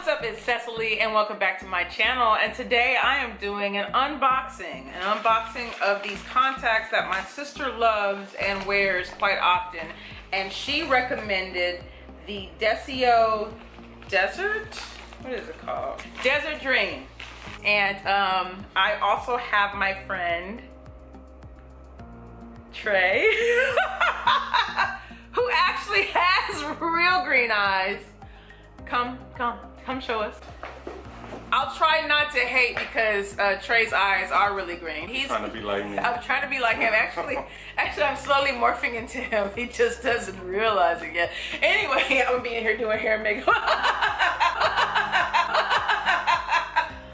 what's up? It's Cecily and welcome back to my channel. And today I am doing an unboxing of these contacts that my sister loves and wears quite often. And she recommended the Desio Desert, what is it called? Desert Dream. And I also have my friend Trey, who actually has real green eyes. Come show us. I'll try not to hate because Trey's eyes are really green. He's trying to be like me. I'm trying to be like him. Actually, I'm slowly morphing into him. He just doesn't realize it yet. Anyway, I'm gonna be in here doing hair and makeup.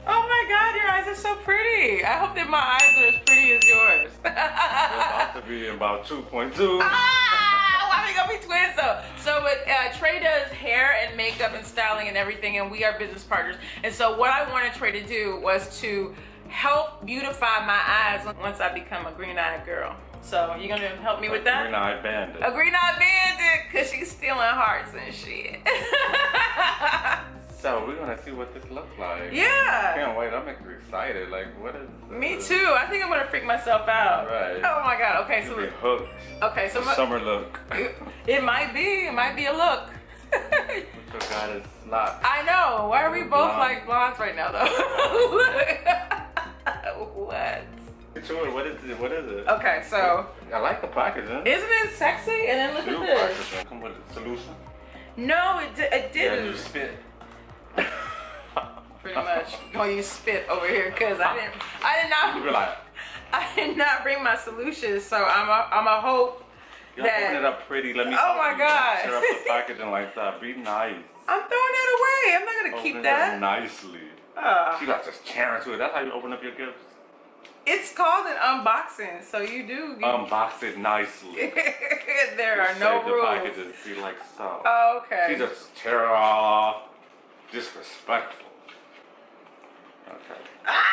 Oh my God, your eyes are so pretty. I hope that my eyes are as pretty as yours. They're about to be about 2.2. Why we gonna be twins though? So Trey does hair and makeup and styling and everything, and we are business partners. And so what I wanted Trey to do was to help beautify my eyes once I become a green-eyed girl. So you gonna help me with that? Green-eyed bandit. A green-eyed bandit, cause she's stealing hearts and shit. So we're gonna see what this looks like. Yeah. I can't wait. I'm excited. Like, what is this? Me too. I think I'm gonna freak myself out. Right. Oh my God. Okay, You'll so be hooked. okay, so Summer look. It might be a look. Look at his slot. I know. Why are we both Blonde. like blondes right now, though? What? Sure. What is it? What is it? Okay, so I like the packaging. isn't it sexy? And then look at this. Packaging. Come with a solution. No, it Yeah, didn't. you spit. Pretty much. Gonna use spit over here because I did You're like, not bring my solutions. So I'm a hope you that. open it up pretty. Let me. Oh my God. Tear up the packaging like that. Be nice. I'm throwing that away. I'm not gonna keep Open that. it nicely. She got just tearing to it. That's how you open up your gifts. It's called an unboxing, so you do. Unbox it nicely. There are no Save the rules. packages, see, like so. Oh, okay. She just tear it all off. Disrespectful. Okay. Look at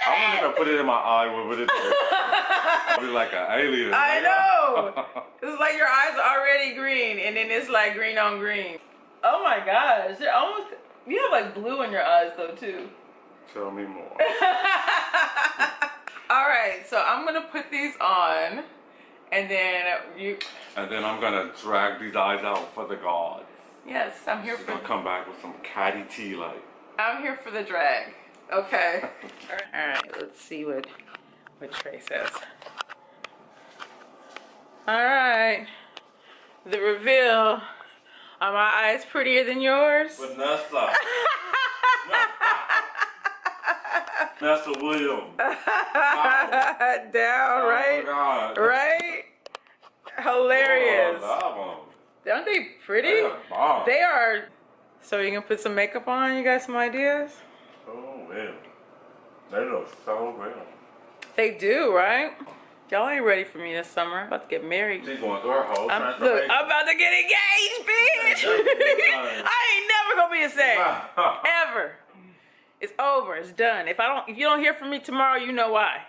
I wonder if I put it in my eye, what would it do? I'd be like an alien. I know. It's like your eyes are already green, and then it's like green on green. Oh my gosh, they're almost. You have like blue in your eyes though too. Tell me more. All right, so I'm gonna put these on, and then you. And then I'm gonna drag these eyes out for the gods. Yes, I'm here She's for. gonna come back with some catty tea like. I'm here for the drag. Okay. All right. Let's see what Trey says. All right. The reveal. Are my eyes prettier than yours? Vanessa. Vanessa Williams. Wow. Down, right? Oh my God. Right? Hilarious. Oh, that one. Aren't they pretty? They are bomb. They are. So you gonna put some makeup on? You got some ideas? Oh well. They look so well. They do, right? Y'all ain't ready for me this summer. I'm about to get married. She's going through her whole I'm transformation. about to get engaged, bitch. I ain't never gonna be the same. Ever. It's over. It's done. If you don't hear from me tomorrow, you know why.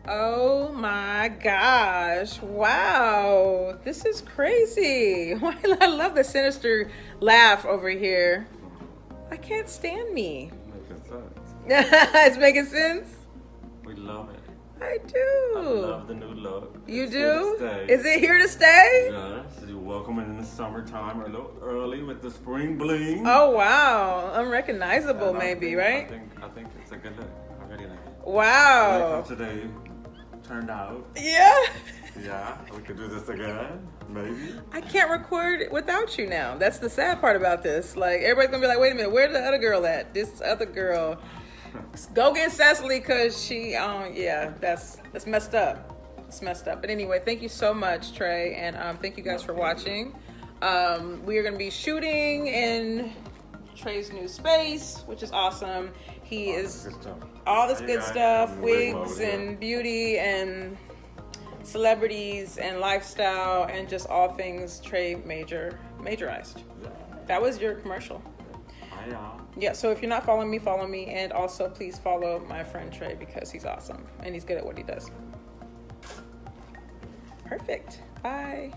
Oh my gosh. Wow. This is crazy. I love the sinister laugh over here. I can't stand me. Making sense. It's making sense? We love it. I do. I love the new look. You It's do? here to stay. Is it here to stay? Yes. You're welcome in the summertime a little early with the spring bling. Oh wow. Unrecognizable And maybe, right? I think it's a good look. I really like it. Wow. I like how today turned out. Yeah. Yeah, we could do this again, maybe. I can't record without you now. That's the sad part about this. Like, everybody's gonna be like, wait a minute, where's the other girl at? This other girl. Go get Cecily, cause she, yeah, that's messed up. It's messed up. But anyway, thank you so much, Trey, and thank you guys for watching. We are gonna be shooting in Trey's new space, which is awesome. He is Good stuff. all this Yeah, good yeah, stuff, I'm in wig wigs mode, yeah. and beauty and celebrities and lifestyle and just all things Trey majorized. That was your commercial. Hi, y'all. Yeah, so if you're not following me, follow me. And also please follow my friend Trey because he's awesome and he's good at what he does. Perfect. Bye.